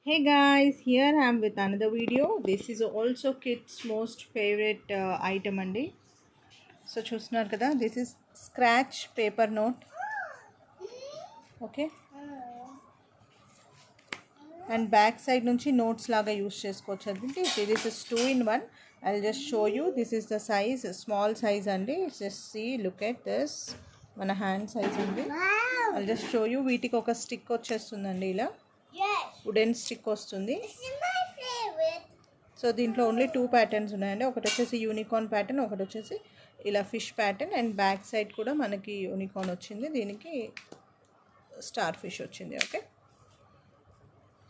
Hey guys, here I am with another video. This is also kids most favorite item andi. So చూస్తున్నారు కదా, this is scratch paper note. Okay, and back side నుంచి notes లాగా use చేసుకోవచ్చు అండి. This is 2 in 1. I'll just show you. This is the size, small size అండి. Just see, look at this. మన hand size ఉంది. I'll just show you. వీటికి ఒక stick వచ్చేస్తుందండి, ఇలా వుడెన్ స్టిక్ వస్తుంది. సో దీంట్లో ఓన్లీ 2 ప్యాటర్న్స్ ఉన్నాయండి. ఒకటి వచ్చేసి యూనికార్న్ ప్యాటర్న్, ఒకటి వచ్చేసి ఇలా fish pattern, and back side కూడా మనకి యూనికార్న్ వచ్చింది, దీనికి స్టార్ ఫిష్ వచ్చింది. Okay,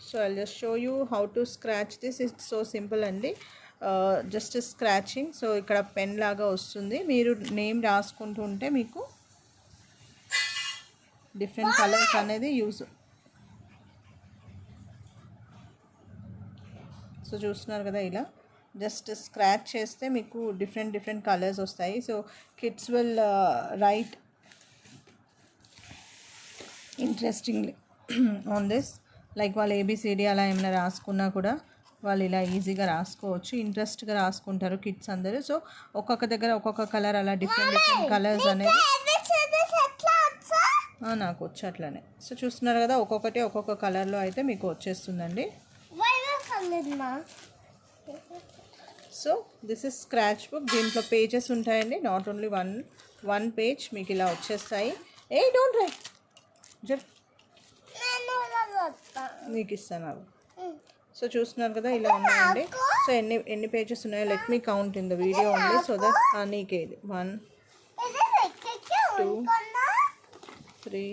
so I'll just show you how to scratch this. It's so simple అండి, జస్ట్ స్క్రాచింగ్. సో ఇక్కడ పెన్ లాగా వస్తుంది, మీరు నేమ్ రాసుకుంటూ ఉంటే మీకు డిఫరెంట్ కలర్స్ అనేది యూజ్. సో చూస్తున్నారు కదా, ఇలా జస్ట్ స్క్రాచ్ చేస్తే మీకు డిఫరెంట్ కలర్స్ వస్తాయి. So kids will write interestingly on this. Like వాళ్ళు ఏబిసిడి అలా ఏమైనా రాసుకున్నా కూడా వాళ్ళు ఇలా ఈజీగా రాసుకోవచ్చు, ఇంట్రెస్ట్గా రాసుకుంటారు కిడ్స్ అందరూ. సో ఒక్కొక్క దగ్గర ఒక్కొక్క కలర్, అలా డిఫరెంట్ కలర్స్ అనేది నాకు వచ్చి అట్లనే. సో చూస్తున్నారు కదా, ఒక్కొక్కటి ఒక్కొక్క కలర్లో అయితే మీకు వచ్చేస్తుందండి. So this is scratch book. దీంట్లో పేజెస్ ఉంటాయండి, నాట్ ఓన్లీ వన్ పేజ్ మీకు ఇలా వచ్చేస్తాయి. డోంట్ రైట్, జస్ట్ మీకు ఇస్తాను అవి. సో చూస్తున్నారు కదా, ఇలా ఉన్నాయండి. సో ఎన్ని పేజెస్ ఉన్నాయో let me count in the video only, so that నీకే ఇది 1 2 3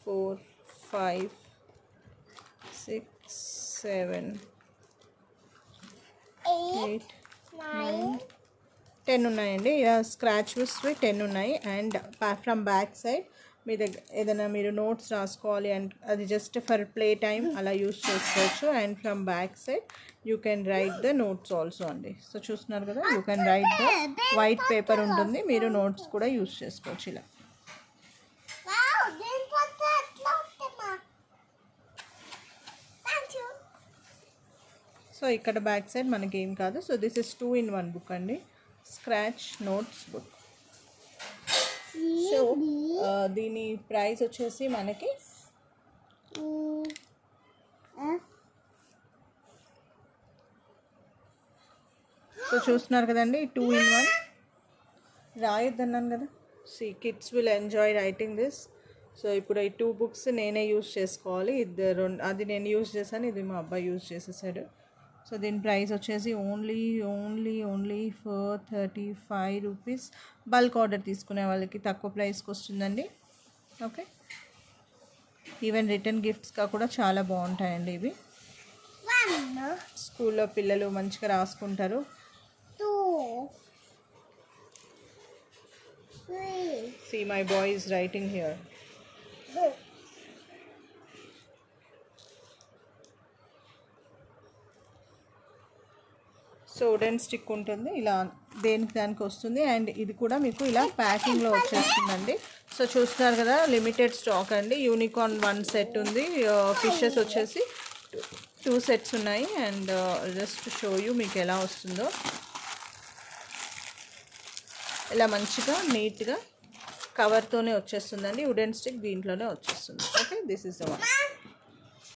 4 5 6 7 8 9 10 ఉన్నాయండి. ఇలా స్క్రాచ్ బుక్స్వి 10 ఉన్నాయి. అండ్ ఫ్రమ్ బ్యాక్ సైడ్ మీ దగ్గర ఏదైనా మీరు నోట్స్ రాసుకోవాలి అండ్ అది జస్ట్ ఫర్ ప్లే టైమ్ అలా యూస్ చేసుకోవచ్చు. And from back side you can write the notes also అండి. సో చూస్తున్నారు కదా, you can write the white paper ఉంటుంది, మీరు నోట్స్ కూడా యూస్ చేసుకోవచ్చు ఇలా. సో ఇక్కడ బ్యాక్ సైడ్ మనకి ఏం కాదు. So this is 2 in 1 book అండి, స్క్రాచ్ నోట్స్ బుక్. సో దీని ప్రైస్ వచ్చేసి మనకి సో చూస్తున్నారు కదండి, 2 in 1 రాయొద్దన్నాను కదా. See kids will enjoy writing this. So ఇప్పుడు ఈ 2 books నేనే యూజ్ చేసుకోవాలి. అది నేను యూజ్ చేశాను, ఇది మా అబ్బాయి యూజ్ చేసేసాడు. సో దీని ప్రైస్ వచ్చేసి only for 35 rupees. Bulk order తీసుకునే వాళ్ళకి తక్కువ ప్రైస్కి వస్తుందండి. ఓకే, ఈవెన్ రిటర్న్ గిఫ్ట్స్గా కూడా చాలా బాగుంటాయండి ఇవి. స్కూల్లో పిల్లలు మంచిగా రాసుకుంటారు. See, my boy is writing here. So wooden stick ఉంటుంది, ఇలా దానికి వస్తుంది. అండ్ ఇది కూడా మీకు ఇలా ప్యాకింగ్లో వచ్చేస్తుందండి. సో చూస్తున్నారు కదా, లిమిటెడ్ స్టాక్ అండి. యూనికార్న్ 1 set ఉంది, ఫిషెస్ వచ్చేసి 2 sets ఉన్నాయి. అండ్ జస్ట్ షో యూ మీకు ఎలా వస్తుందో. ఇలా మంచిగా నీట్గా కవర్తోనే వచ్చేస్తుందండి. వుడెన్ స్టిక్ దీంట్లోనే వచ్చేస్తుంది. Okay, this is the one.